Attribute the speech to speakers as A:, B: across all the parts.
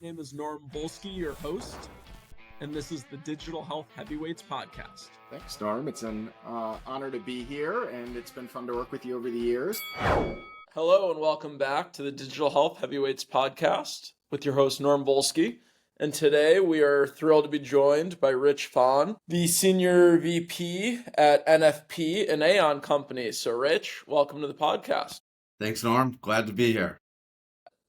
A: My name is Norm Volsky, your host, and this is the Digital Health Heavyweights podcast.
B: Thanks, Norm. It's an honor to be here, and it's been fun to work with you over the years.
A: Hello, and welcome back to the Digital Health Heavyweights podcast with your host, Norm Volsky. And today we are thrilled to be joined by Rich Fahn, the Senior VP at NFP, an Aon company. So, Rich, welcome to the podcast.
C: Thanks, Norm. Glad to be here.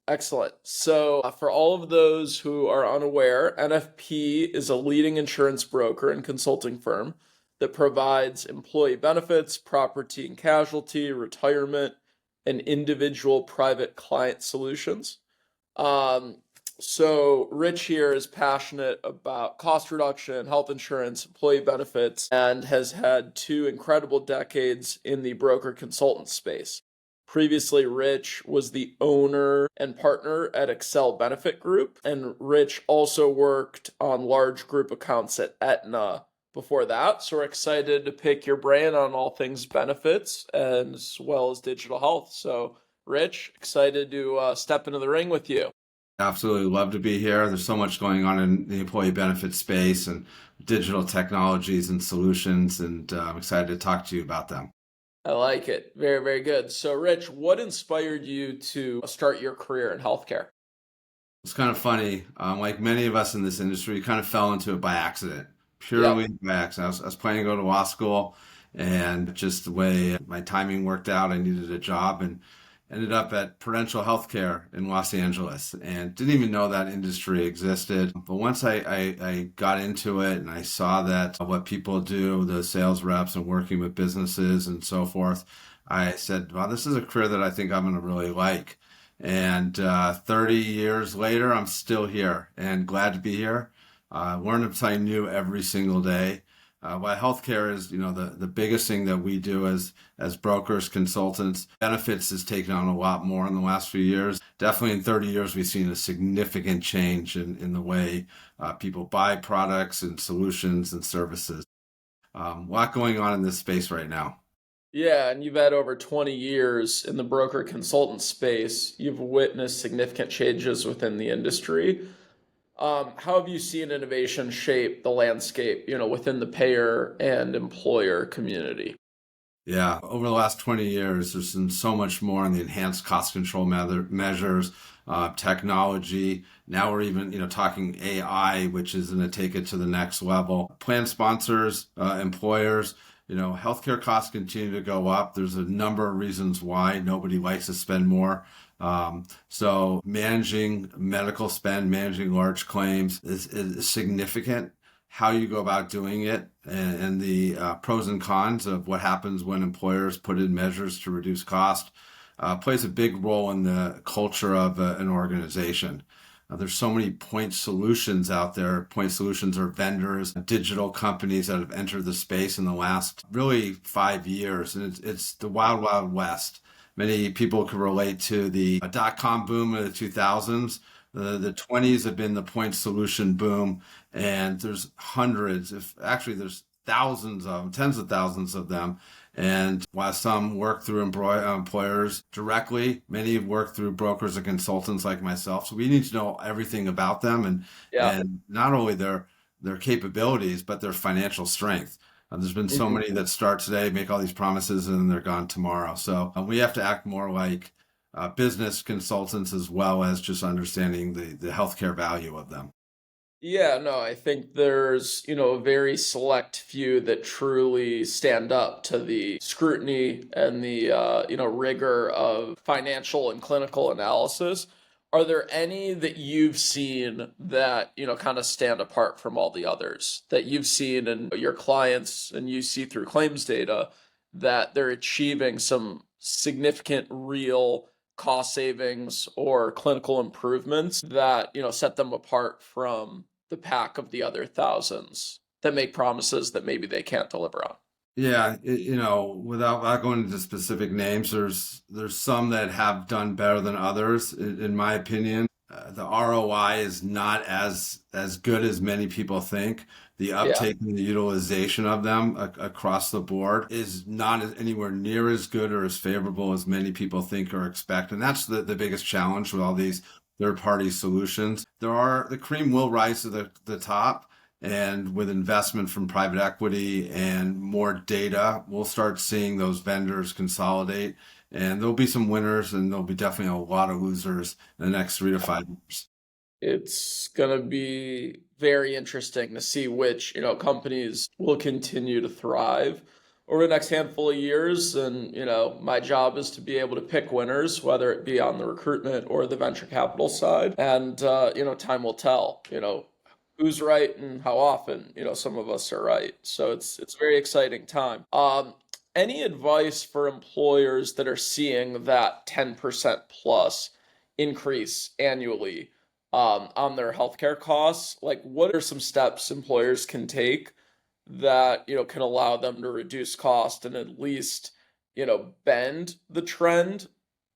A: Excellent. So, for all of those who are unaware, NFP is a leading insurance broker and consulting firm that provides employee benefits, property and casualty, retirement, and individual private client solutions. So Rich here is passionate about cost reduction, health insurance, employee benefits, and has had 2 incredible decades in the broker consultant space. Previously, Rich was the owner and partner at Excel Benefit Group, and Rich also worked on large group accounts at Aetna before that. So we're excited to pick your brain on all things benefits as well as digital health. So Rich, excited to step into the ring with you.
C: Absolutely love to be here. There's so much going on in the employee benefit space and digital technologies and solutions, and I'm excited to talk to you about them.
A: I like it. Very, very good. So Rich, what inspired you to start your career in healthcare?
C: It's kind of funny. Like many of us in this industry, kind of fell into it by accident, purely by accident. I was planning to go to law school, and just the way my timing worked out, I needed a job and ended up at Preventative Healthcare in Los Angeles and didn't even know that industry existed. But once I got into it and I saw that what people do, the sales reps and working with businesses and so forth, I said, wow, this is a career that I think I'm going to really like. And 30 years later, I'm still here and glad to be here. Learning something new every single day. While healthcare is, the biggest thing that we do as brokers, consultants, benefits has taken on a lot more in the last few years. Definitely in 30 years, we've seen a significant change in the way people buy products and solutions and services. A lot going on in this space right now.
A: Yeah, and you've had over 20 years in the broker consultant space. You've witnessed significant changes within the industry. How have you seen innovation shape the landscape, within the payer and employer community?
C: Yeah, over the last 20 years, there's been so much more in the enhanced cost control measures, technology. Now we're even, talking AI, which is going to take it to the next level. Plan sponsors, employers, healthcare costs continue to go up. There's a number of reasons why. Nobody likes to spend more. So managing medical spend, managing large claims is significant. How you go about doing it and the pros and cons of what happens when employers put in measures to reduce cost plays a big role in the culture of an organization. There's so many point solutions out there. Point solutions are vendors, digital companies that have entered the space in the last really 5 years. And it's the wild, wild west. Many people can relate to the dot-com boom of the 2000s. The 20s have been the point solution boom, and there's hundreds, there's thousands of them, tens of thousands of them. And while some work through employers directly, many have worked through brokers and consultants like myself. So we need to know everything about them and not only their capabilities, but their financial strength. There's been so many that start today, make all these promises, and then they're gone tomorrow. So we have to act more like business consultants as well as just understanding the healthcare value of them.
A: Yeah, no, I think there's, a very select few that truly stand up to the scrutiny and the, rigor of financial and clinical analysis. Are there any that you've seen that, kind of stand apart from all the others that you've seen in your clients and you see through claims data that they're achieving some significant real cost savings or clinical improvements that, set them apart from the pack of the other thousands that make promises that maybe they can't deliver on?
C: Yeah, without going into specific names, there's some that have done better than others, in my opinion. The ROI is not as good as many people think. The uptake and the utilization of them across the board is not anywhere near as good or as favorable as many people think or expect. And that's the biggest challenge with all these third-party solutions. The cream will rise to the top. And with investment from private equity and more data, we'll start seeing those vendors consolidate. And there'll be some winners and there'll be definitely a lot of losers in the next 3 to 5 years.
A: It's going to be very interesting to see which, companies will continue to thrive over the next handful of years. And, my job is to be able to pick winners, whether it be on the recruitment or the venture capital side. And, time will tell, who's right and how often, some of us are right. So it's a very exciting time. Any advice for employers that are seeing that 10% plus increase annually on their healthcare costs? Like, what are some steps employers can take that, can allow them to reduce cost and at least, bend the trend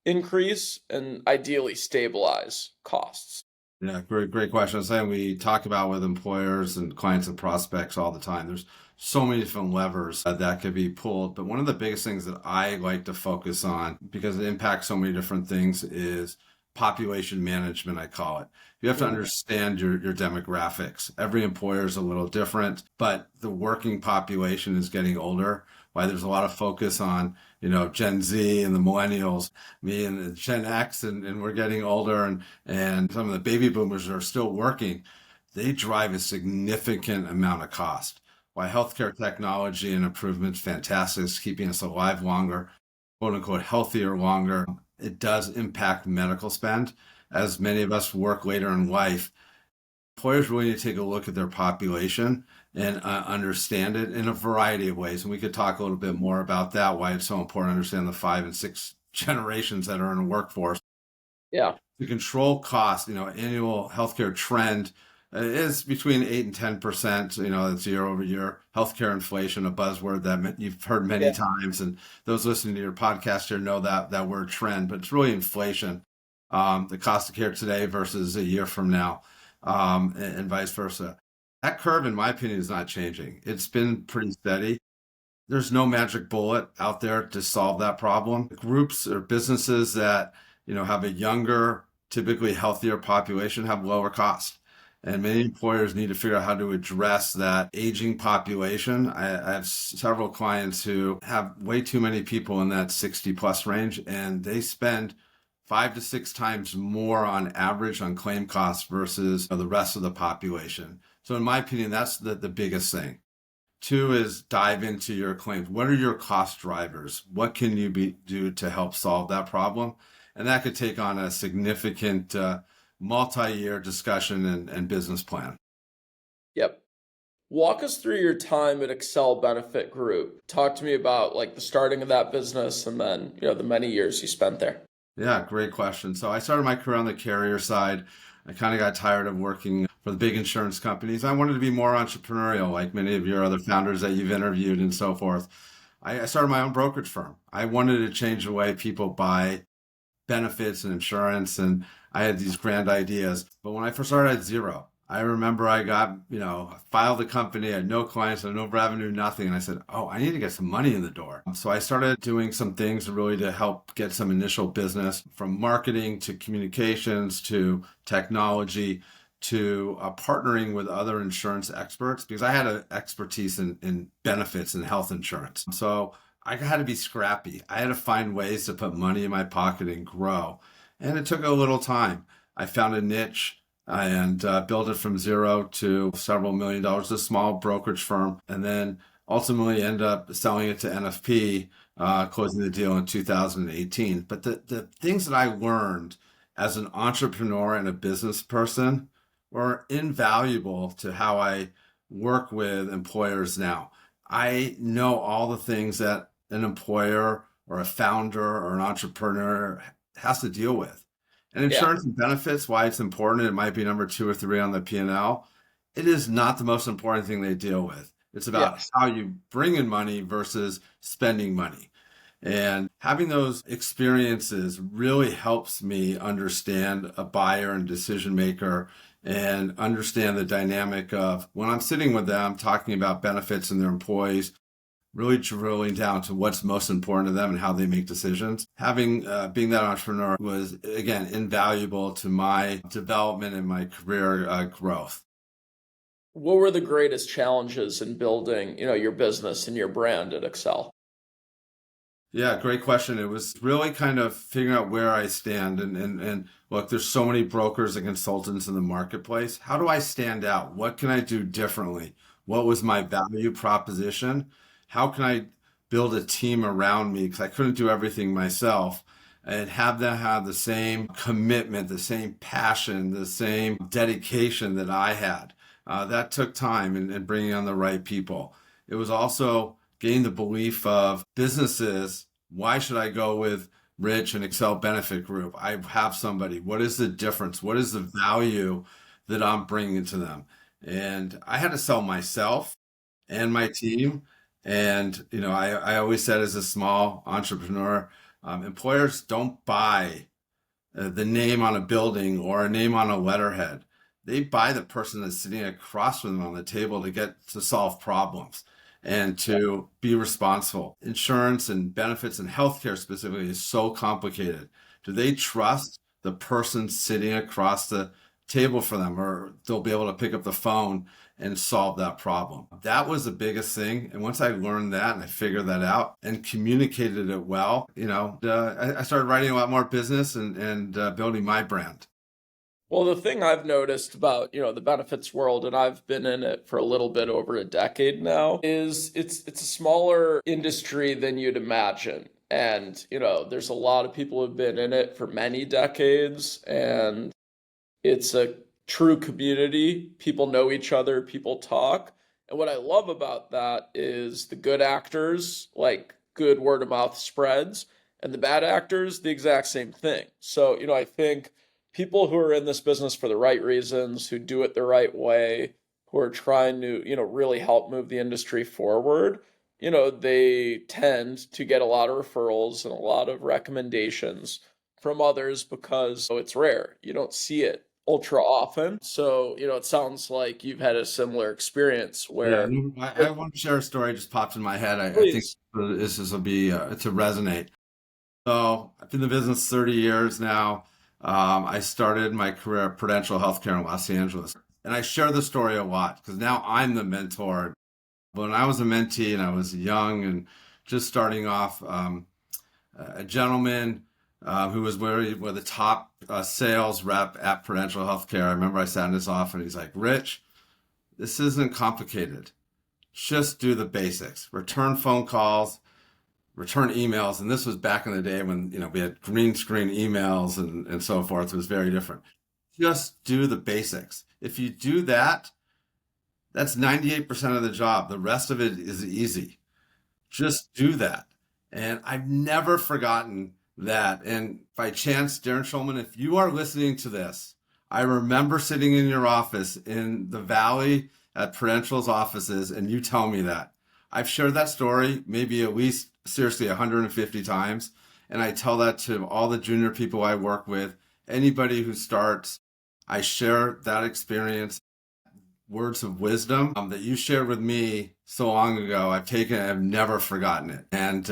A: increase and ideally stabilize costs?
C: Yeah, great question. Something we talk about with employers and clients and prospects all the time. There's so many different levers that could be pulled. But one of the biggest things that I like to focus on, because it impacts so many different things, is population management, I call it. You have to understand your demographics. Every employer is a little different, but the working population is getting older. Why there's a lot of focus on, Gen Z and the millennials, me and the Gen X, and we're getting older, and some of the baby boomers are still working. They drive a significant amount of cost. Why healthcare technology and improvements fantastic, it's keeping us alive longer, quote unquote, healthier longer. It does impact medical spend. As many of us work later in life, employers really need to take a look at their population and understand it in a variety of ways. And we could talk a little bit more about that, why it's so important to understand the 5 and 6 generations that are in the workforce.
A: Yeah.
C: To control costs, annual healthcare trend is between 8 and 10%. It's year over year. Healthcare inflation, a buzzword that you've heard many times. And those listening to your podcast here know that word trend, but it's really inflation. The cost of care today versus a year from now, and vice versa. That curve, in my opinion, is not changing. It's been pretty steady. There's no magic bullet out there to solve that problem. Groups or businesses that, have a younger, typically healthier population have lower cost. And many employers need to figure out how to address that aging population. I have several clients who have way too many people in that 60 plus range, and they spend 5 to 6 times more on average on claim costs versus the rest of the population. So in my opinion, that's the biggest thing. 2 is dive into your claims. What are your cost drivers? What can you do to help solve that problem? And that could take on a significant multi-year discussion and business plan.
A: Yep. Walk us through your time at Excel Benefit Group. Talk to me about like the starting of that business and then, the many years you spent there.
C: Yeah, great question. So I started my career on the carrier side. I kind of got tired of working for the big insurance companies. I wanted to be more entrepreneurial, like many of your other founders that you've interviewed and so forth. I started my own brokerage firm. I wanted to change the way people buy benefits and insurance, and I had these grand ideas. But when I first started, I had zero. I remember I got, filed a company, I had no clients, I had no revenue, nothing. And I said, oh, I need to get some money in the door. So I started doing some things really to help get some initial business, from marketing to communications to technology to partnering with other insurance experts, because I had an expertise in benefits and health insurance. So I had to be scrappy. I had to find ways to put money in my pocket and grow. And it took a little time. I found a niche and built it from zero to several $1 million, a small brokerage firm, and then ultimately ended up selling it to NFP, closing the deal in 2018. But the things that I learned as an entrepreneur and a business person were invaluable to how I work with employers now. I know all the things that an employer or a founder or an entrepreneur has to deal with. And insurance and benefits, why it's important, it might be number 2 or 3 on the P&L. It is not the most important thing they deal with. It's about how you bring in money versus spending money. And having those experiences really helps me understand a buyer and decision maker and understand the dynamic of when I'm sitting with them talking about benefits and their employees. really drilling down to what's most important to them and how they make decisions. Having being that entrepreneur was, again, invaluable to my development and my career growth.
A: What were the greatest challenges in building, your business and your brand at Excel?
C: Yeah, great question. It was really kind of figuring out where I stand and look, there's so many brokers and consultants in the marketplace. How do I stand out? What can I do differently? What was my value proposition? How can I build a team around me? Because I couldn't do everything myself and have them have the same commitment, the same passion, the same dedication that I had. That took time and bringing on the right people. It was also gain the belief of businesses. Why should I go with Rich and Excel Benefit Group? I have somebody. What is the difference? What is the value that I'm bringing to them? And I had to sell myself and my team. And, I always said as a small entrepreneur, employers don't buy the name on a building or a name on a letterhead. They buy the person that's sitting across from them on the table to get to solve problems and to be responsible. Insurance and benefits and healthcare specifically is so complicated. Do they trust the person sitting across the table for them, or they'll be able to pick up the phone and solve that problem? That was the biggest thing. And once I learned that and I figured that out and communicated it well, I started writing a lot more business and building my brand.
A: Well, the thing I've noticed about, the benefits world, and I've been in it for a little bit over a decade now, is it's a smaller industry than you'd imagine. And, there's a lot of people who've been in it for many decades, and it's a true community. People know each other, people talk. And what I love about that is the good actors, like good word of mouth spreads, and the bad actors, the exact same thing. So, I think people who are in this business for the right reasons, who do it the right way, who are trying to, really help move the industry forward, they tend to get a lot of referrals and a lot of recommendations from others because it's rare. You don't see it ultra often. So, it sounds like you've had a similar experience
C: Yeah,
A: where,
C: I want to share a story just popped in my head. I think
A: please.
C: this will be to resonate. So I've been in the business 30 years now. I started my career at Prudential Healthcare in Los Angeles. And I share the story a lot because now I'm the mentor. When I was a mentee and I was young and just starting off, a gentleman who was the top sales rep at Prudential Healthcare. I remember I sat in his office and he's like, Rich, this isn't complicated. Just do the basics. Return phone calls, return emails. And this was back in the day when, we had green screen emails and so forth. It was very different. Just do the basics. If you do that, that's 98% of the job. The rest of it is easy. Just do that. And I've never forgotten that. And by chance, Darren Schulman, if you are listening to this, I remember sitting in your office in the Valley at Prudential's offices, and you tell me that. I've shared that story maybe at least, seriously, 150 times. And I tell that to all the junior people I work with, anybody who starts. I share that experience, words of wisdom that you shared with me so long ago. I've never forgotten it. And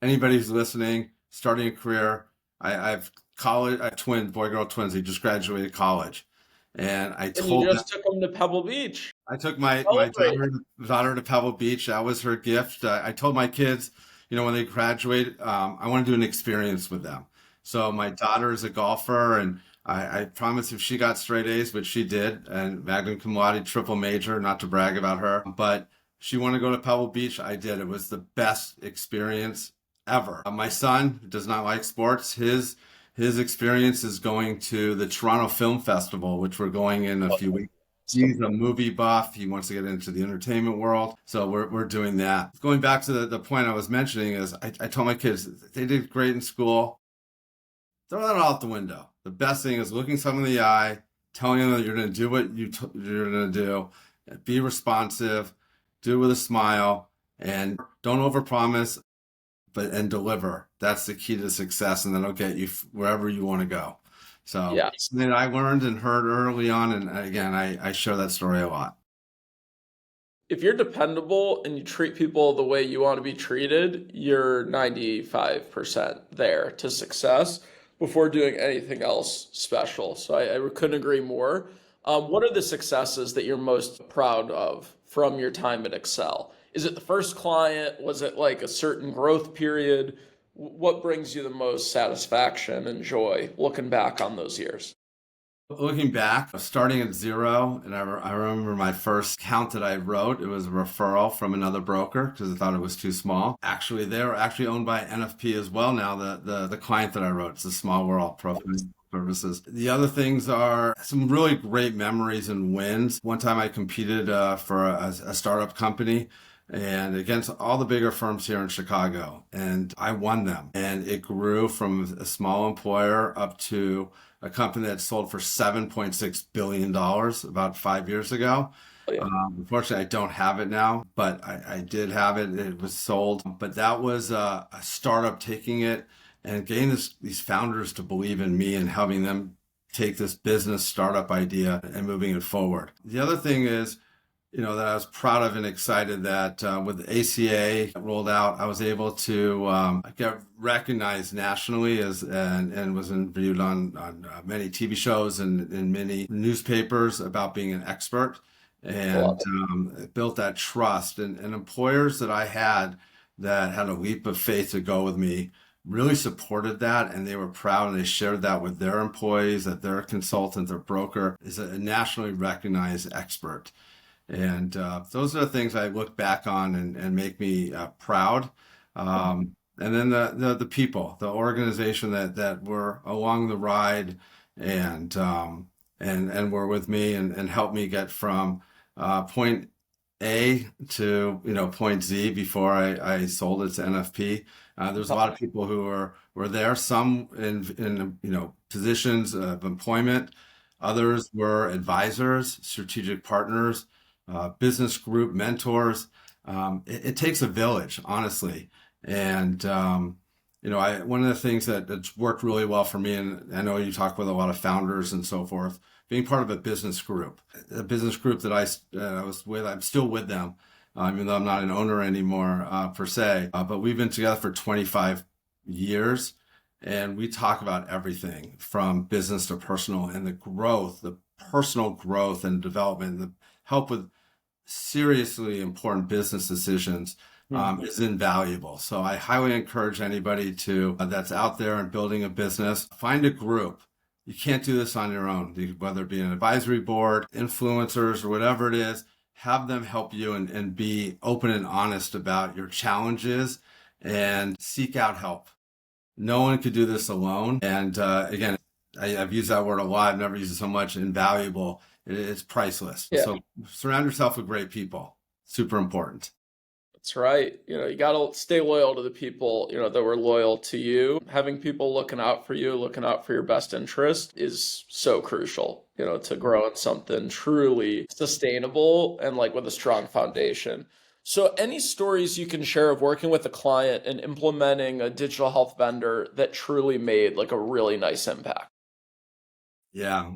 C: anybody who's listening, starting a career, I have college, I have twins, boy girl twins. They just graduated college, and I
A: And you
C: told them.
A: just took them to Pebble Beach.
C: I took my
A: Celebrate.
C: daughter to Pebble Beach. That was her gift. I told my kids, when they graduate, I want to do an experience with them. So my daughter is a golfer, and I promised if she got straight A's, which she did, and magna cum laude, triple major, not to brag about her, but she wanted to go to Pebble Beach. I did. It was the best experience ever. My son does not like sports. His experience is going to the Toronto Film Festival, which we're going in a few weeks. He's a movie buff. He wants to get into the entertainment world. So we're doing that. Going back to the point I was mentioning is I told my kids they did great in school. Throw that out the window. The best thing is looking someone in the eye, telling them that you're going to do what you're going to do, be responsive, do it with a smile, and don't overpromise, and deliver. That's the key to success, and that'll get you wherever you want to go. So
A: Yeah.
C: something that I learned and heard early on, and again, I share that story a lot.
A: If you're dependable and you treat people the way you want to be treated, you're 95% there to success before doing anything else special. So I couldn't agree more. What are the successes that you're most proud of from your time at Excel? Is it the first client? Was it like a certain growth period? What brings you the most satisfaction and joy looking back on those years?
C: Looking back, starting at zero, and I remember my first count that I wrote, it was a referral from another broker because I thought it was too small. Actually, they're actually owned by NFP as well now, the client that I wrote. It's a small world, professional services. The other things are some really great memories and wins. One time I competed for a startup company and against all the bigger firms here in Chicago, and I won them. And it grew from a small employer up to a company that sold for $7.6 billion about 5 years ago.
A: Oh, yeah.
C: Unfortunately, I don't have it now, but I did have it. It was sold. But that was a startup taking it and getting these founders to believe in me and helping them take this business startup idea and moving it forward. The other thing is, that I was proud of and excited that with the ACA rolled out, I was able to get recognized nationally and was interviewed on many TV shows and in many newspapers about being an expert, and it built that trust. And employers that I had that had a leap of faith to go with me really supported that, and they were proud, and they shared that with their employees, that their consultant, their broker is a nationally recognized expert. And those are the things I look back on and make me proud. And then the people, the organization that were along the ride and were with me and helped me get from point A to point Z before I sold it to NFP. There's a lot of people who were there, some in positions of employment, others were advisors, strategic partners, business group mentors. It takes a village, honestly. And, one of the things that's worked really well for me, and I know you talk with a lot of founders and so forth, being part of a business group that I was with, I'm still with them, even though I'm not an owner anymore, per se, but we've been together for 25 years. And we talk about everything from business to personal, and the personal growth and development, the help with seriously important business decisions is invaluable. So I highly encourage anybody that's out there and building a business, find a group. You can't do this on your own, whether it be an advisory board, influencers, or whatever it is. Have them help you and be open and honest about your challenges and seek out help. No one could do this alone. And again, I've used that word a lot. I've never used it so much. Invaluable. It's priceless.
A: Yeah.
C: So surround yourself with great people. Super important.
A: That's right. You got to stay loyal to the people, that were loyal to you. Having people looking out for you, looking out for your best interest is so crucial, to grow in something truly sustainable and like with a strong foundation. So any stories you can share of working with a client and implementing a digital health vendor that truly made like a really nice impact?
C: Yeah,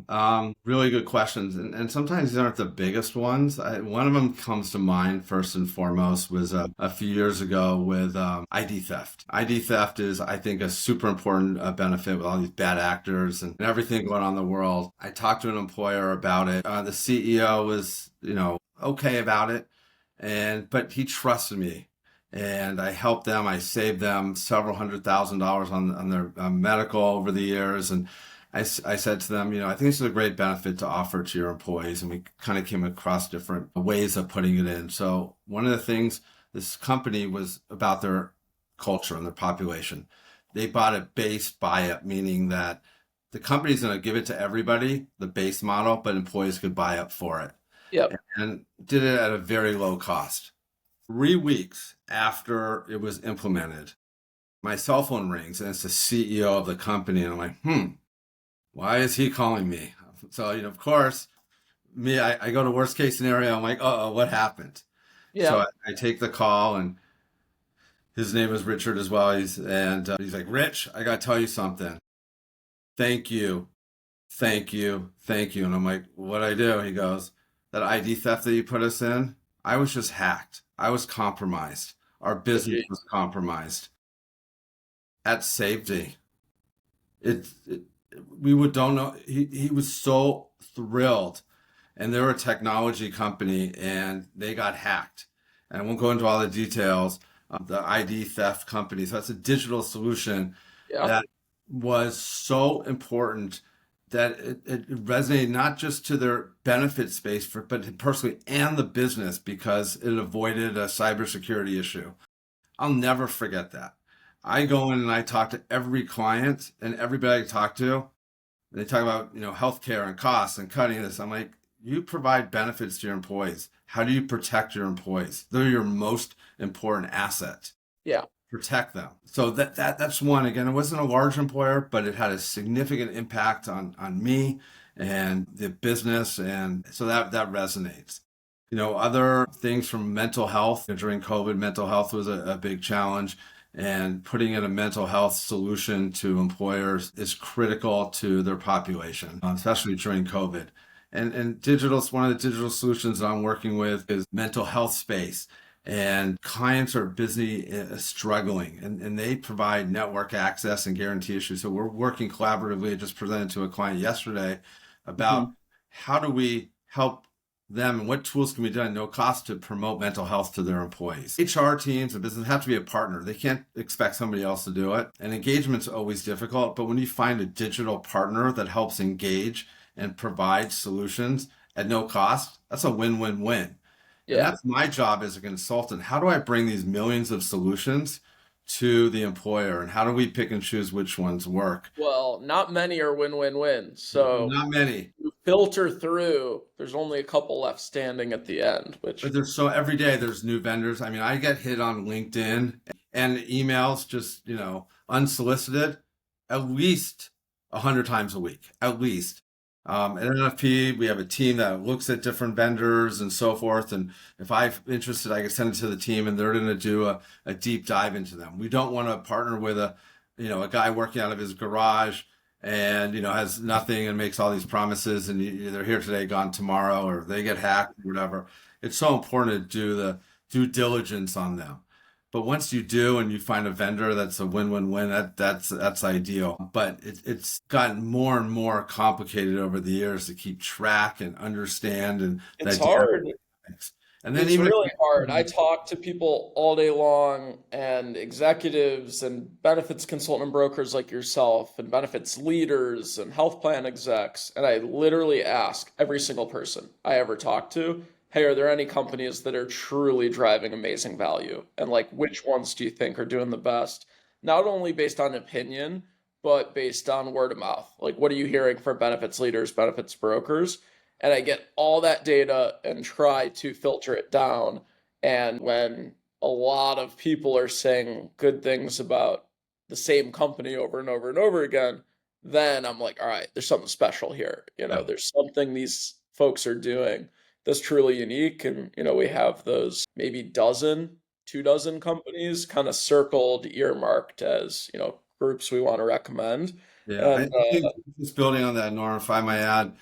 C: really good questions. And sometimes these aren't the biggest ones. One of them comes to mind first and foremost was a few years ago with ID theft. ID theft is, I think, a super important benefit with all these bad actors and everything going on in the world. I talked to an employer about it. The CEO was, okay about it, but he trusted me. And I helped them. I saved them several $100,000 on their medical over the years. And I said to them, I think this is a great benefit to offer to your employees. And we kind of came across different ways of putting it in. So one of the things, this company was about their culture and their population. They bought a base buy-up, meaning that the company's going to give it to everybody, the base model, but employees could buy up for it.
A: Yep.
C: And did it at a very low cost. 3 weeks after it was implemented, my cell phone rings and it's the CEO of the company. And I'm like, why is he calling me? So, of course, I go to worst case scenario. I'm like, what happened?
A: Yeah.
C: So I take the call, and his name is Richard as well. He's like, Rich, I got to tell you something. Thank you. Thank you. Thank you. And I'm like, what'd I do? He goes, that ID theft that you put us in, I was just hacked. I was compromised. Our business
A: Jeez.
C: was compromised. At safety, it we would don't know. He was so thrilled, and they're a technology company, and they got hacked. And I won't go into all the details. The ID theft company. So that's a digital solution
A: Yeah.
C: that was so important that it resonated not just to their benefit space, but personally and the business because it avoided a cybersecurity issue. I'll never forget that. I go in and I talk to every client and everybody I talk to. They talk about, healthcare and costs and cutting this. I'm like, you provide benefits to your employees. How do you protect your employees? They're your most important asset.
A: Yeah.
C: Protect them. So that's one. Again, it wasn't a large employer, but it had a significant impact on me and the business, and so that resonates. Other things from mental health during COVID, mental health was a big challenge, and putting in a mental health solution to employers is critical to their population, especially during COVID. And one of the digital solutions that I'm working with is mental health space. And clients are busy struggling, and they provide network access and guarantee issues. So we're working collaboratively. I just presented to a client yesterday about
A: Mhm.
C: how do we help them and what tools can be done at no cost to promote mental health to their employees. HR teams and business have to be a partner. They can't expect somebody else to do it. And engagement's always difficult, but when you find a digital partner that helps engage and provide solutions at no cost, that's a win-win-win. And
A: Yeah.
C: that's my job as a consultant. How do I bring these millions of solutions to the employer? And how do we pick and choose which ones work?
A: Well, not many are win-win-win. So
C: Not many.
A: you filter through, there's only a couple left standing at the end,
C: But
A: which
C: every day there's new vendors. I mean, I get hit on LinkedIn and emails just, unsolicited at least 100 times a week, at least. At NFP, we have a team that looks at different vendors and so forth. And if I'm interested, I can send it to the team and they're going to do a deep dive into them. We don't want to partner with a guy working out of his garage and, has nothing and makes all these promises and they're here today, gone tomorrow, or they get hacked or whatever. It's so important to do the due diligence on them. But once you do and you find a vendor that's a win-win-win, that's ideal. But it's gotten more and more complicated over the years to keep track and understand and
A: it's
C: that
A: hard.
C: dynamics. And then
A: It's
C: even if
A: really hard. I talk to people all day long, and executives and benefits consultant and brokers like yourself, and benefits leaders and health plan execs, and I literally ask every single person I ever talk to, hey, are there any companies that are truly driving amazing value? And like, which ones do you think are doing the best? Not only based on opinion, but based on word of mouth. Like, what are you hearing from benefits leaders, benefits brokers? And I get all that data and try to filter it down. And when a lot of people are saying good things about the same company over and over and over again, then I'm like, all right, there's something special here. There's something these folks are doing that's truly unique. And, we have those maybe 2 dozen companies kind of circled, earmarked as, groups we want to recommend.
C: Yeah, I
A: And
C: think just building on that, Norm, if I may add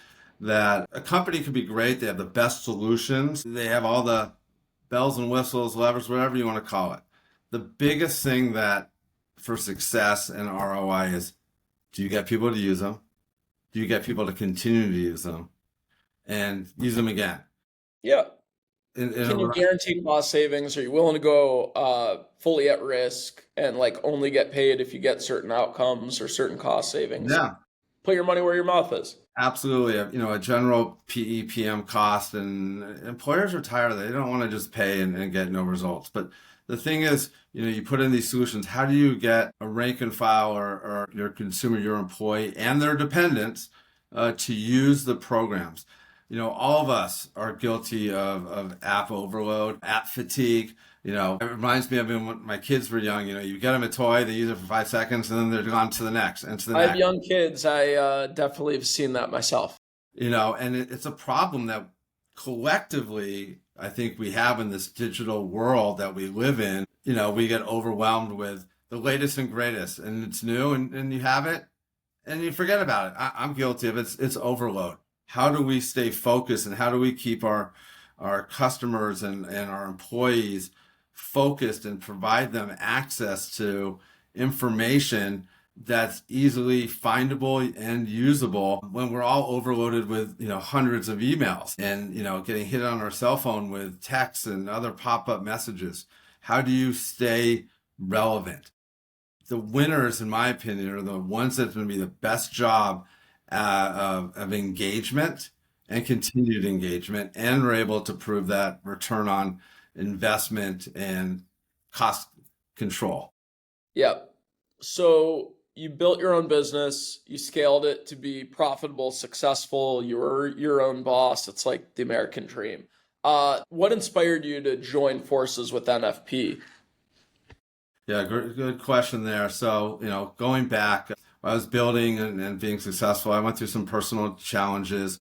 C: that a company could be great. They have the best solutions. They have all the bells and whistles, levers, whatever you want to call it. The biggest thing that for success and ROI is, do you get people to use them? Do you get people to continue to use them and use them again?
A: yeah,
C: In
A: can you
C: a,
A: guarantee cost savings? Are you willing to go fully at risk and like only get paid if you get certain outcomes or certain cost savings?
C: yeah,
A: Put your money where your mouth is.
C: absolutely. A general PEPM cost, and employers are tired of it. They don't want to just pay and get no results. But the thing is, you put in these solutions. How do you get a rank and file or your consumer, your employee, and their dependents to use the programs? All of us are guilty of app overload, app fatigue. It reminds me of when my kids were young. You get them a toy, they use it for 5 seconds, and then they're gone to the next and to the
A: I have
C: next.
A: young kids. I definitely have seen that myself.
C: And it's a problem that collectively I think we have in this digital world that we live in. We get overwhelmed with the latest and greatest, and it's new, and you have it, and you forget about it. I'm guilty of it. It's overload. How do we stay focused, and how do we keep our our customers and our employees focused and provide them access to information that's easily findable and usable when we're all overloaded with hundreds of emails and getting hit on our cell phone with texts and other pop-up messages. How do you stay relevant? The winners, in my opinion, are the ones that's going to be the best job of engagement and continued engagement, and are able to prove that return on investment and cost control.
A: Yep. So you built your own business, you scaled it to be profitable, successful, you were your own boss. It's like the American dream. What inspired you to join forces with NFP?
C: Yeah, good question there. So, going back, I was building and being successful. I went through some personal challenges.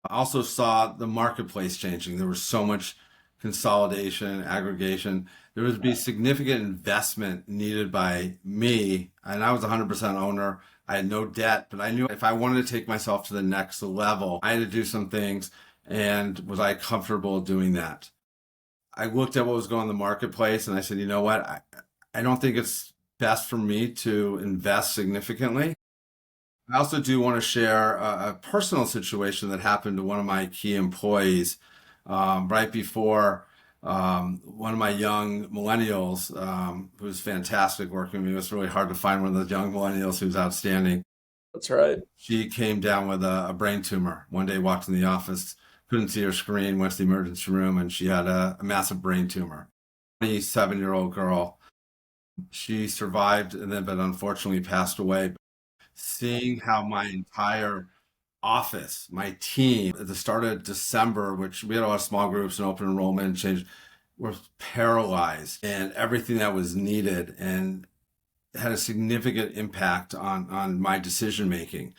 C: I also saw the marketplace changing. There was so much consolidation, aggregation. There would be significant investment needed by me, and I was 100% owner. I had no debt, but I knew if I wanted to take myself to the next level, I had to do some things. And was I comfortable doing that? I looked at what was going on in the marketplace, and I said, you know what? I don't think it's best for me to invest significantly. I also do want to share a personal situation that happened to one of my key employees right before one of my young millennials, who was fantastic working with me. It was really hard to find one of those young millennials who was outstanding.
A: That's right.
C: She came down with a brain tumor. One day, walked in the office, couldn't see her screen, went to the emergency room, and she had a massive brain tumor. 27-year-old girl. She survived and then, but unfortunately passed away. Seeing how my entire office, my team, at the start of December, which we had a lot of small groups and open enrollment change, were paralyzed, and everything that was needed, and had a significant impact on my decision making.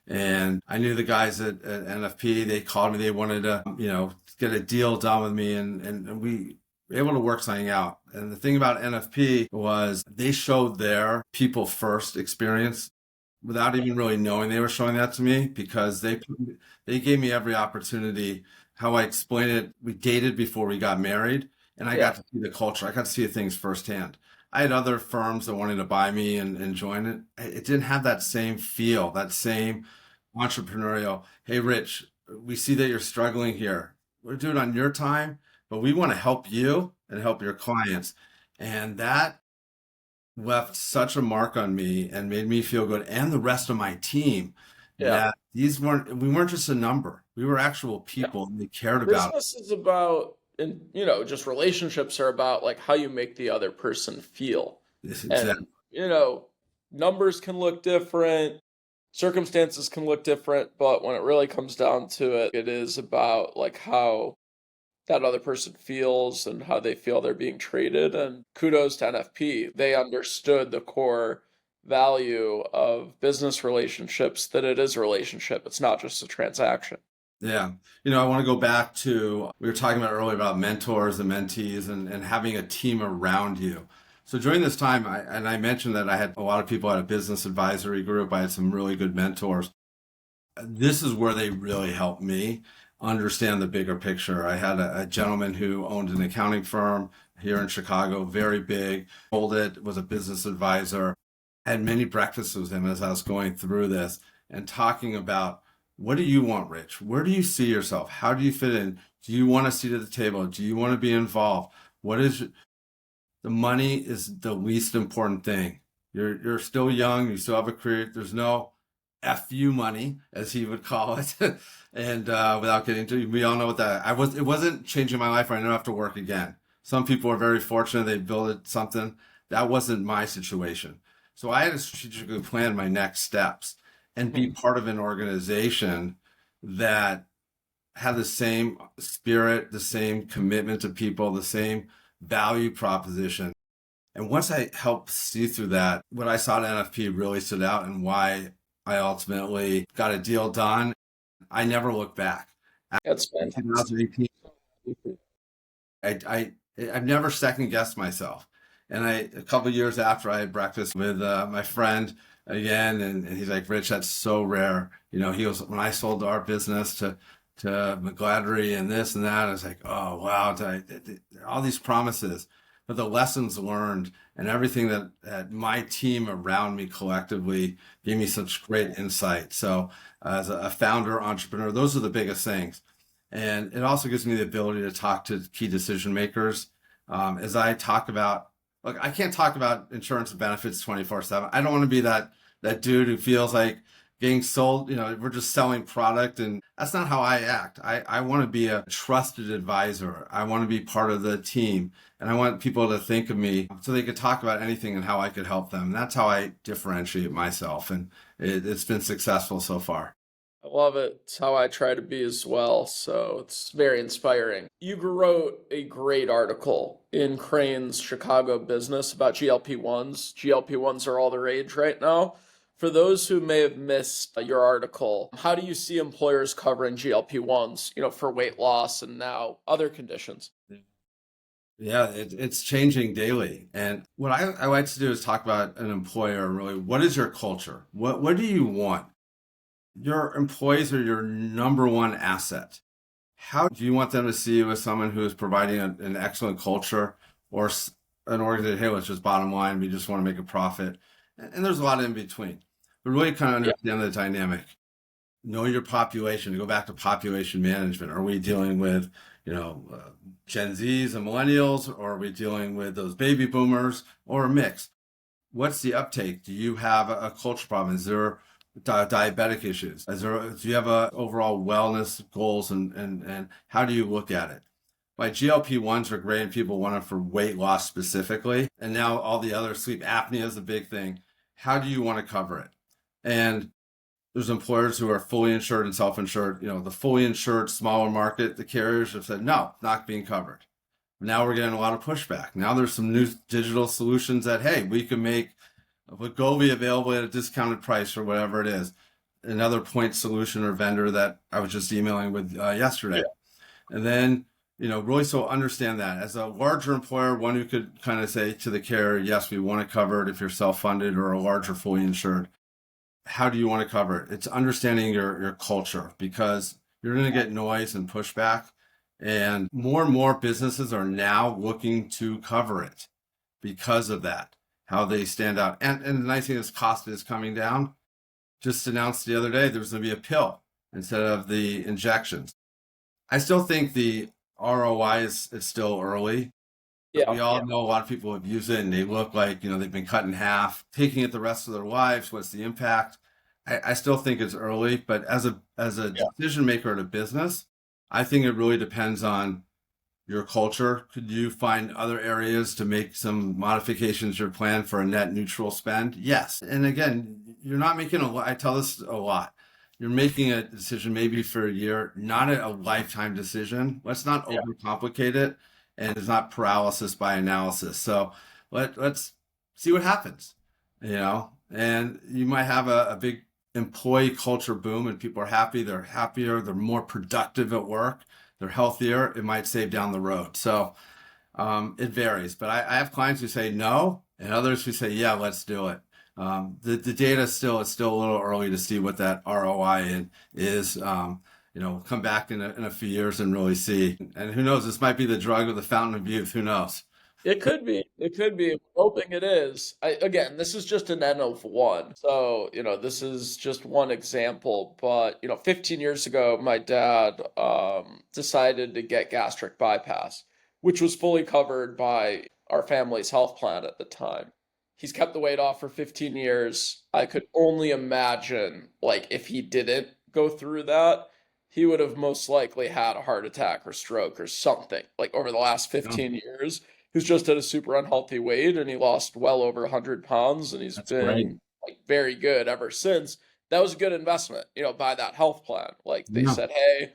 C: And I knew the guys at NFP. They called me. They wanted to, get a deal done with me, and we were able to work something out. And the thing about NFP was they showed their people first experience without even really knowing they were showing that to me, because they gave me every opportunity. How I explain it, we dated before we got married, and I got to see the culture. I got to see things firsthand. I had other firms that wanted to buy me and join it. It didn't have that same feel, that same entrepreneurial, hey, Rich, we see that you're struggling here. We're doing it on your time, but we want to help you and help your clients. And that left such a mark on me and made me feel good, and the rest of my team,
A: Yeah.
C: that we weren't just a number. We were actual people, and they cared about it.
A: Business is about, and just relationships are about like how you make the other person feel.
C: Exactly.
A: And numbers can look different, circumstances can look different, but when it really comes down to it, it is about like how that other person feels and how they feel they're being treated. And kudos to NFP. They understood the core value of business relationships, that it is a relationship. It's not just a transaction.
C: Yeah. I want to go back to, we were talking about earlier about mentors and mentees and having a team around you. So during this time, I mentioned that I had a lot of people at a business advisory group. I had some really good mentors. This is where they really helped me understand the bigger picture. I had a gentleman who owned an accounting firm here in Chicago, very big, sold it, was a business advisor. I had many breakfasts with him as I was going through this and talking about, what do you want, Rich? Where do you see yourself? How do you fit in? Do you want a seat at the table? Do you want to be involved? The money is the least important thing. You're still young. You still have a career. There's no FU money, as he would call it. And without getting into it, we all know what that, it wasn't changing my life. I never have to work again. Some people are very fortunate. They built something. That wasn't my situation. So I had to strategically plan my next steps and be part of an organization that had the same spirit, the same commitment to people, the same value proposition. And once I helped see through that, what I saw at NFP really stood out, and why I ultimately got a deal done. I never looked back.
A: That's
C: In
A: fantastic.
C: 2018, I've never second guessed myself. And a couple of years after, I had breakfast with my friend again, and he's like, Rich, that's so rare. He goes, when I sold our business to to McGladdery and this and that. It's like, oh, wow, all these promises. But the lessons learned and everything that my team around me collectively gave me such great insight. So as a founder, entrepreneur, those are the biggest things. And it also gives me the ability to talk to key decision makers. As I talk about, look, I can't talk about insurance and benefits 24/7. I don't want to be that dude who feels like getting sold, we're just selling product, and that's not how I act. I want to be a trusted advisor. I want to be part of the team, and I want people to think of me so they could talk about anything and how I could help them. And that's how I differentiate myself, and it's been successful so far.
A: I love it. It's how I try to be as well. So it's very inspiring. You wrote a great article in Crane's Chicago Business about GLP-1s. GLP-1s are all the rage right now. For those who may have missed your article, how do you see employers covering GLP-1s, for weight loss and now other conditions?
C: Yeah, it's changing daily. And what I like to do is talk about an employer, really, what is your culture? What do you want? Your employees are your number one asset. How do you want them to see you as someone who is providing an excellent culture, or an organization, hey, let's just bottom line, we just want to make a profit? And there's a lot in between. But really kind of understand the dynamic. Know your population. To go back to population management. Are we dealing with, Gen Zs and millennials, or are we dealing with those baby boomers, or a mix? What's the uptake? Do you have a culture problem? Is there diabetic issues? Do you have a overall wellness goals, and how do you look at it? Like GLP-1s are great and people want it for weight loss specifically. And now all the other, sleep apnea is a big thing. How do you want to cover it? And there's employers who are fully insured and self-insured. The fully insured smaller market, the carriers have said, no, not being covered. Now we're getting a lot of pushback. Now there's some new digital solutions that, hey, we can make Wegovy available at a discounted price or whatever it is. Another point solution or vendor that I was just emailing with yesterday. Yeah. And then, really so understand that as a larger employer, one who could kind of say to the carrier, yes, we want to cover it if you're self-funded or a larger fully insured. How do you want to cover it? It's understanding your culture, because you're going to get noise and pushback. And more businesses are now looking to cover it because of that, how they stand out. And the nice thing is cost is coming down. Just announced the other day, there's going to be a pill instead of the injections. I still think the ROI is still early. Yeah, we all know a lot of people have used it and they look like, they've been cut in half, taking it the rest of their lives. What's the impact? I still think it's early, but as a decision maker at a business, I think it really depends on your culture. Could you find other areas to make some modifications to your plan for a net neutral spend? Yes. And again, you're not making I tell this a lot. You're making a decision maybe for a year, not a lifetime decision. Let's not overcomplicate it. And it's not paralysis by analysis. So let's see what happens, and you might have a big employee culture boom and people are happy, they're happier, they're more productive at work, they're healthier. It might save down the road. So it varies, but I have clients who say no and others who say, yeah, let's do it. The data it's still a little early to see what that ROI is. Come back in a few years and really see. And who knows, this might be the drug or the fountain of youth. Who knows?
A: It could be. It could be. I'm hoping it is. Again, this is just an N of one. So, this is just one example. But, 15 years ago, my dad decided to get gastric bypass, which was fully covered by our family's health plan at the time. He's kept the weight off for 15 years. I could only imagine, if he didn't go through that, he would have most likely had a heart attack or stroke or something, over the last 15 years. He was just at a super unhealthy weight, and he lost well over 100 pounds, and he's been very good ever since. That was a good investment, by that health plan. They said, hey,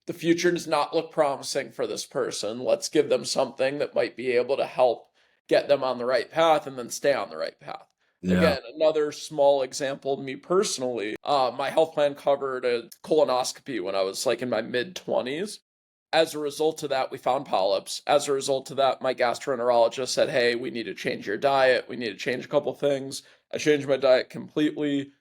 A: the future does not look promising for this person. Let's give them something that might be able to help get them on the right path and then stay on the right path. Yeah. Again, another small example, me personally, my health plan covered a colonoscopy when I was in my mid-20s. As a result of that, we found polyps. As a result of that, my gastroenterologist said, hey, we need to change your diet. We need to change a couple things. I changed my diet completely.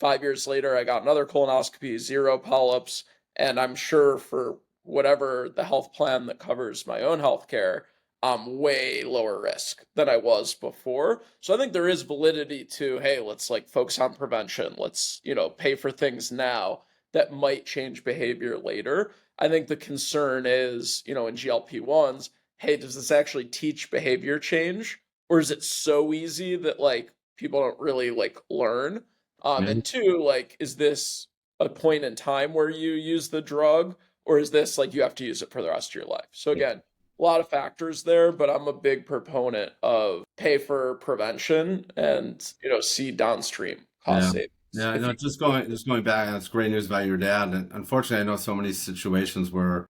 A: 5 years later, I got another colonoscopy, 0 polyps. And I'm sure for whatever the health plan that covers my own healthcare, I'm way lower risk than I was before. So I think there is validity to, hey, let's like focus on prevention. Let's, pay for things now that might change behavior later. I think the concern is, in GLP-1s, hey, does this actually teach behavior change? Or is it so easy that like people don't really like learn? And two, like, is this a point in time where you use the drug, or is this like you have to use it for the rest of your life? So again, a lot of factors there, but I'm a big proponent of pay for prevention and see downstream cost
C: Yeah.
A: savings.
C: Yeah,
A: If you
C: just going back, that's great news about your dad. And unfortunately, I know so many situations where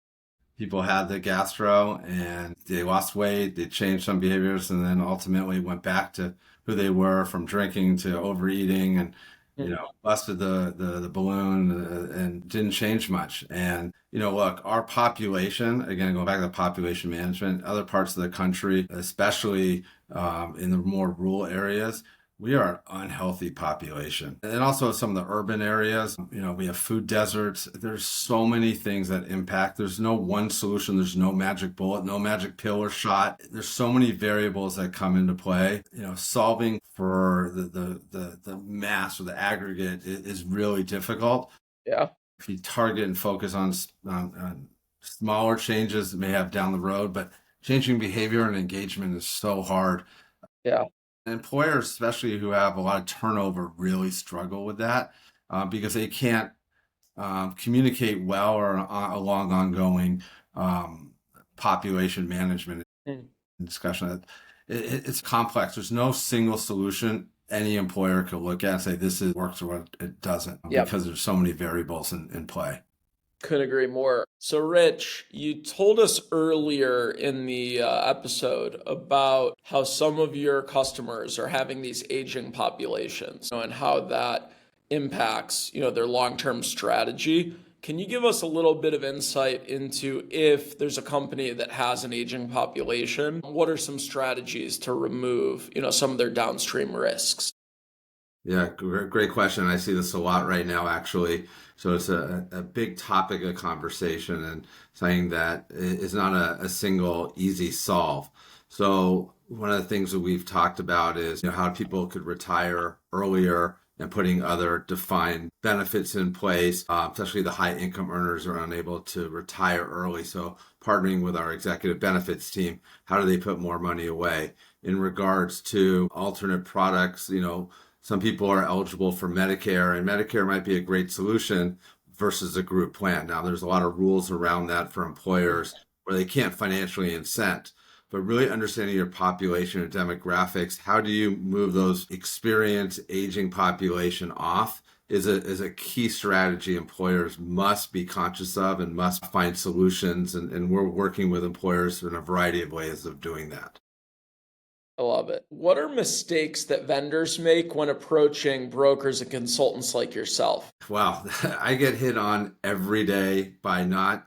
C: people had the gastro and they lost weight, they changed some behaviors, and then ultimately went back to who they were from drinking to overeating and, busted the balloon and didn't change much. And, look, our population, again, going back to the population management, other parts of the country, especially in the more rural areas, we are an unhealthy population. And also some of the urban areas, we have food deserts. There's so many things that impact. There's no one solution. There's no magic bullet, no magic pill or shot. There's so many variables that come into play. Solving for the mass or the aggregate is really difficult.
A: yeah,
C: If you target and focus on smaller changes that may have down the road, but changing behavior and engagement is so hard.
A: yeah,
C: Employers, especially who have a lot of turnover, really struggle with that because they can't communicate well or along ongoing population management
A: mm,
C: discussion. It's complex. There's no single solution any employer could look at and say this works or what it doesn't
A: yep.
C: because there's so many variables in play.
A: Couldn't agree more. So, Rich, you told us earlier in the episode about how some of your customers are having these aging populations, and how that impacts, their long-term strategy. Can you give us a little bit of insight into if there's a company that has an aging population, what are some strategies to remove, some of their downstream risks?
C: Yeah, great question. I see this a lot right now, actually. So it's a big topic of conversation and saying that it's not a single easy solve. So one of the things that we've talked about is how people could retire earlier and putting other defined benefits in place, especially the high income earners are unable to retire early. So partnering with our executive benefits team, how do they put more money away? In regards to alternate products, some people are eligible for Medicare, and Medicare might be a great solution versus a group plan. Now, there's a lot of rules around that for employers where they can't financially incent. But really understanding your population and demographics, how do you move those experienced aging population off is a key strategy employers must be conscious of and must find solutions. And we're working with employers in a variety of ways of doing that.
A: I love it. What are mistakes that vendors make when approaching brokers and consultants like yourself?
C: Wow, I get hit on every day by not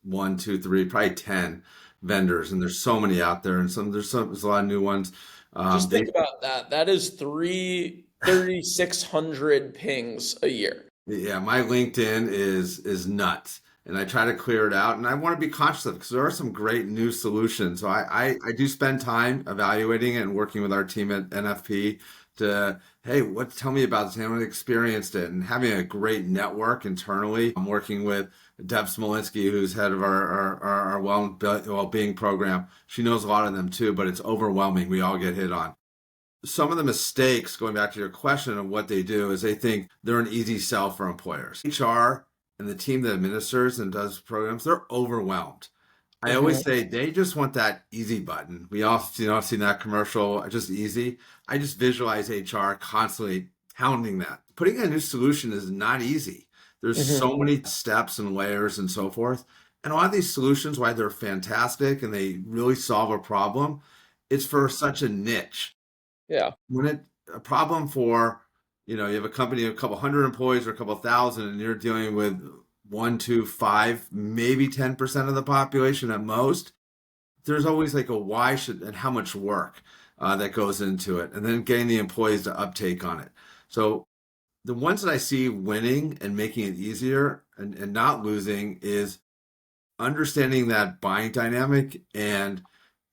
C: one, two, three, probably 10 vendors, and there's so many out there, and there's a lot of new ones.
A: Just
C: They
A: think about that. That is 3,600 pings a year.
C: Yeah, my LinkedIn is nuts, and I try to clear it out, and I want to be conscious of it because there are some great new solutions. So I do spend time evaluating it and working with our team at NFP to, hey, tell me about this. Anyone experienced it, and having a great network internally. I'm working with Deb Smolinski, who's head of our well-being program. She knows a lot of them too, but it's overwhelming. We all get hit on. Some of the mistakes, going back to your question of what they do, is they think they're an easy sell for employers. HR and the team that administers and does programs, they're overwhelmed. I always say they just want that easy button. We all, seen that commercial, just easy. I just visualize HR constantly pounding that. Putting a new solution is not easy. There's so many steps and layers and so forth. And a lot of these solutions, why they're fantastic and they really solve a problem, it's for such a niche.
A: Yeah.
C: When a problem for, you have a company of a couple hundred employees or a couple thousand, and you're dealing with 1, 2, 5, maybe 10% of the population at most, there's always like a why should and how much work that goes into it, and then getting the employees to uptake on it. So The ones that I see winning and making it easier and not losing is understanding that buying dynamic and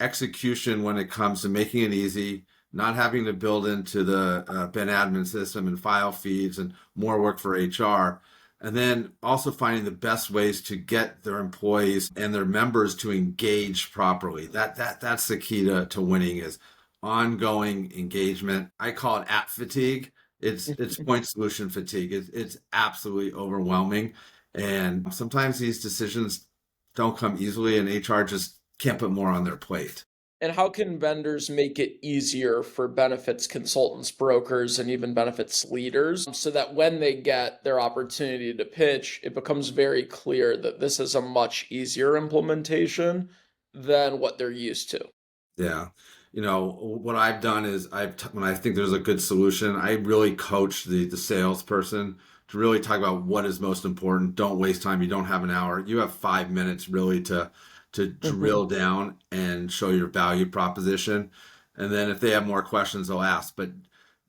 C: execution when it comes to making it easy, not having to build into the Ben admin system and file feeds and more work for HR. And then also finding the best ways to get their employees and their members to engage properly. That's the key to winning is ongoing engagement. I call it app fatigue. It's point solution fatigue. It's absolutely overwhelming. And sometimes these decisions don't come easily, and HR just can't put more on their plate.
A: And how can vendors make it easier for benefits consultants, brokers, and even benefits leaders so that when they get their opportunity to pitch, it becomes very clear that this is a much easier implementation than what they're used to?
C: Yeah. What I've done is when I think there's a good solution, I really coach the salesperson to really talk about what is most important. Don't waste time. You don't have an hour. You have 5 minutes really to drill down and show your value proposition. And then if they have more questions, they'll ask. But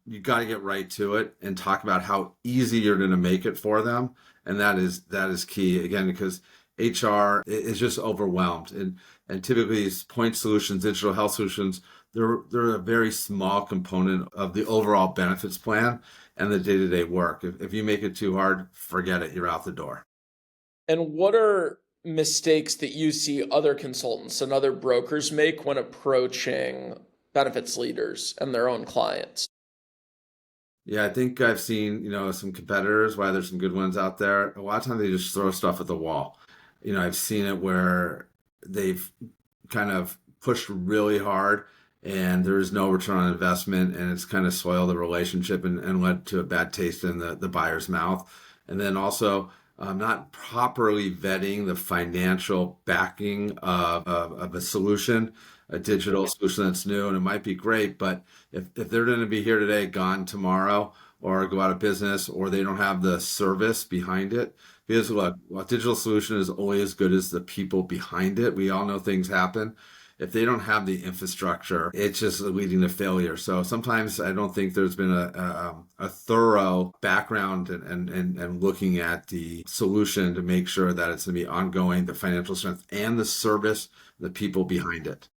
C: you got to get right to it and talk about how easy you're going to make it for them. And that is key again, because HR is just overwhelmed. And typically these point solutions, digital health solutions, they're a very small component of the overall benefits plan and the day-to-day work. If you make it too hard, forget it. You're out the door.
A: And what are mistakes that you see other consultants and other brokers make when approaching benefits leaders and their own clients?
C: Yeah, I think I've seen, some competitors, why there's some good ones out there. A lot of times they just throw stuff at the wall. I've seen it where they've kind of pushed really hard and there's no return on investment and it's kind of soiled the relationship and led to a bad taste in the buyer's mouth. And then also not properly vetting the financial backing of a solution, a digital solution that's new, and it might be great, but if they're going to be here today, gone tomorrow, or go out of business, or they don't have the service behind it, because look, a digital solution is only as good as the people behind it. We all know things happen. If they don't have the infrastructure, it's just leading to failure. So sometimes I don't think there's been a thorough background and looking at the solution to make sure that it's going to be ongoing, the financial strength and the service, the people behind it.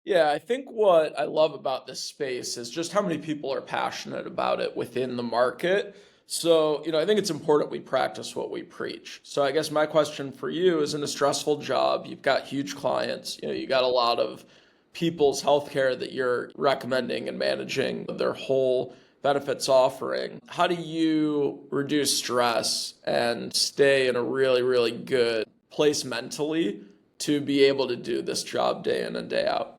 A: Yeah, I think what I love about this space is just how many people are passionate about it within the market. So, I think it's important we practice what we preach. So, I guess my question for you is in a stressful job, you've got huge clients, you got a lot of people's healthcare that you're recommending and managing their whole benefits offering. How do you reduce stress and stay in a really, really good place mentally to be able to do this job day in and day out?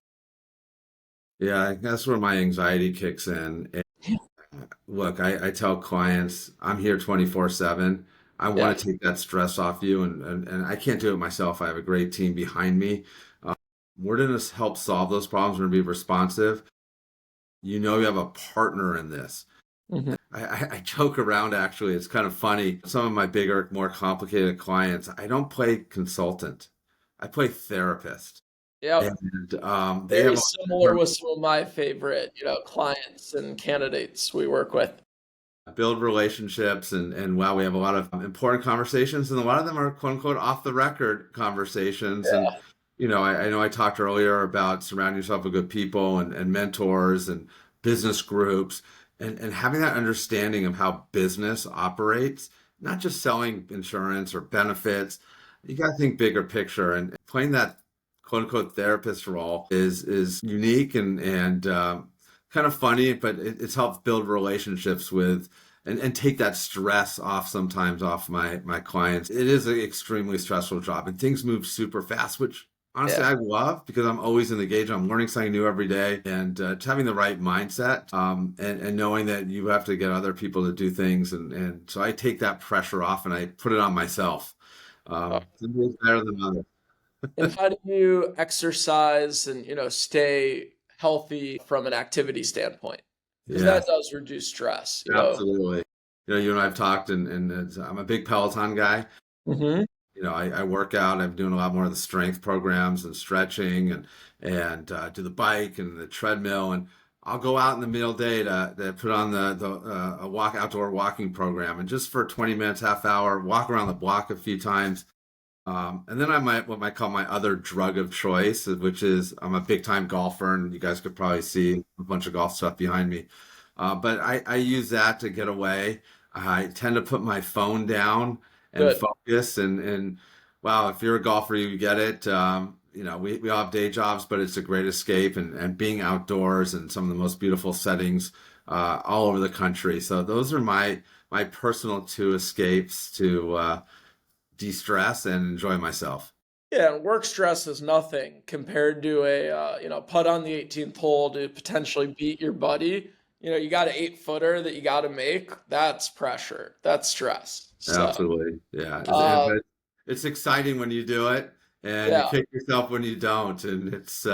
C: Yeah, that's where my anxiety kicks in. And look, I tell clients, I'm here 24/7. I
A: Yeah.
C: want to take that stress off you, and I can't do it myself. I have a great team behind me. We're going to help solve those problems. We're going to be responsive. You have a partner in this.
A: Mhm.
C: I joke around, actually. It's kind of funny. Some of my bigger, more complicated clients, I don't play consultant. I play therapist.
A: Yep.
C: And they
A: Very
C: have
A: similar with some of my favorite, clients and candidates we work with.
C: build relationships and wow, we have a lot of important conversations and a lot of them are quote unquote off the record conversations. And
A: Yeah.
C: I know I talked earlier about surrounding yourself with good people and mentors and business groups and having that understanding of how business operates, not just selling insurance or benefits. You got to think bigger picture, and playing that quote unquote therapist role is unique and kind of funny, but it's helped build relationships with and take that stress off sometimes off my clients. It is an extremely stressful job and things move super fast, which honestly
A: Yeah.
C: I love because I'm always engaged. I'm learning something new every day and just having the right mindset and knowing that you have to get other people to do things. And so I take that pressure off and I put it on myself.
A: Uh,
C: Some days better than others.
A: And how do you exercise and, stay healthy from an activity standpoint? Because
C: Yeah,
A: that does reduce stress.
C: absolutely. You and I have talked, and I'm a big Peloton guy.
A: Hmm.
C: I work out. I'm doing a lot more of the strength programs and stretching and do the bike and the treadmill. And I'll go out in the middle of the day to put on a outdoor walking program, and just for 20 minutes, half hour, walk around the block a few times. And then what I call my other drug of choice, which is I'm a big time golfer, and you guys could probably see a bunch of golf stuff behind me. But I use that to get away. I tend to put my phone down and
A: Good.
C: focus. And wow, if you're a golfer, you get it. We all have day jobs, but it's a great escape, and being outdoors in some of the most beautiful settings all over the country. So those are my personal two escapes to de-stress and enjoy myself.
A: Yeah, and work stress is nothing compared to a putt on the 18th hole to potentially beat your buddy. You got an 8-footer that you got to make. That's pressure. That's stress. So,
C: Absolutely. Yeah.
A: uh,
C: But it's exciting when you do it, and you
A: yeah,
C: kick yourself when you don't. And that's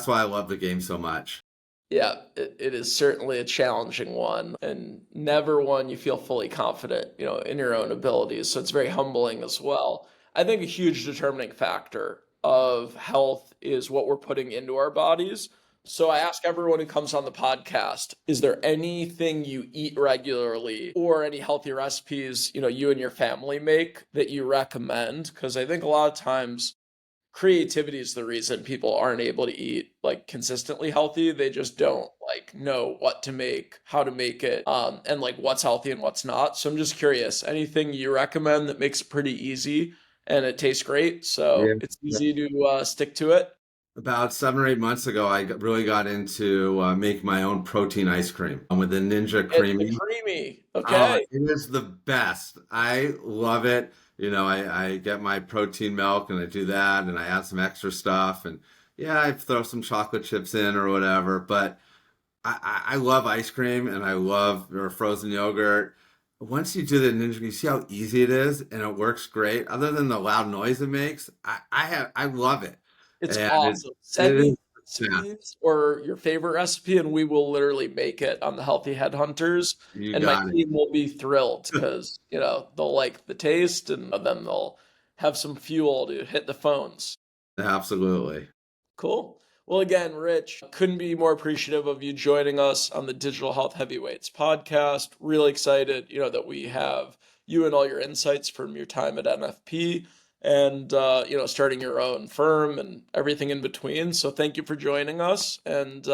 C: why I love the game so much.
A: yeah, it is certainly a challenging one, and never one you feel fully confident, in your own abilities. So it's very humbling as well. I think a huge determining factor of health is what we're putting into our bodies. So I ask everyone who comes on the podcast, is there anything you eat regularly or any healthy recipes, you and your family make that you recommend? Because I think a lot of times creativity is the reason people aren't able to eat like consistently healthy. They just don't like know what to make, how to make it, and like what's healthy and what's not. So I'm just curious, anything you recommend that makes it pretty easy and it tastes great,
C: Yeah.
A: so it's easy to stick to it?
C: About 7 or 8 months ago, really got into make my own protein ice cream with the Ninja
A: It's the
C: Creamy.
A: creamy.
C: Oh,
A: Okay.
C: it is the best. I love it. I get my protein milk and I do that, and I add some extra stuff, and yeah, I throw some chocolate chips in or whatever. But I love ice cream, and I love frozen yogurt. Once you do the Ninja, you see how easy it is, and it works great. Other than the loud noise it makes, I love it,
A: It's
C: and
A: awesome.
C: it
A: Send me
C: is fast.
A: recipes or your favorite recipe, and we will literally make it on the Healthy Headhunters.
C: You
A: And my
C: got
A: team will be thrilled because, they'll like the taste and then they'll have some fuel to hit the phones.
C: it. Absolutely.
A: Cool. Well, again, Rich, couldn't be more appreciative of you joining us on the Digital Health Heavyweights podcast. Really excited, that we have you and all your insights from your time at NFP and, starting your own firm and everything in between. So thank you for joining us, and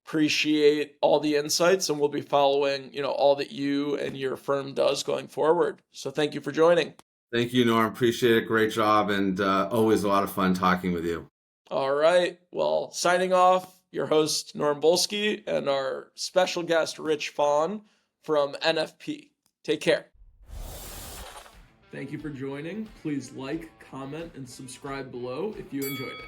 A: appreciate all the insights, and we'll be following, all that you and your firm does going forward. So thank you for joining.
C: Thank you, Norm. Appreciate it. Great job, and always a lot of fun talking with you.
A: All right. Well, signing off, your host, Norm Volsky, and our special guest, Rich Fahn from NFP. Take care. Thank you for joining. Please like, comment, and subscribe below if you enjoyed it.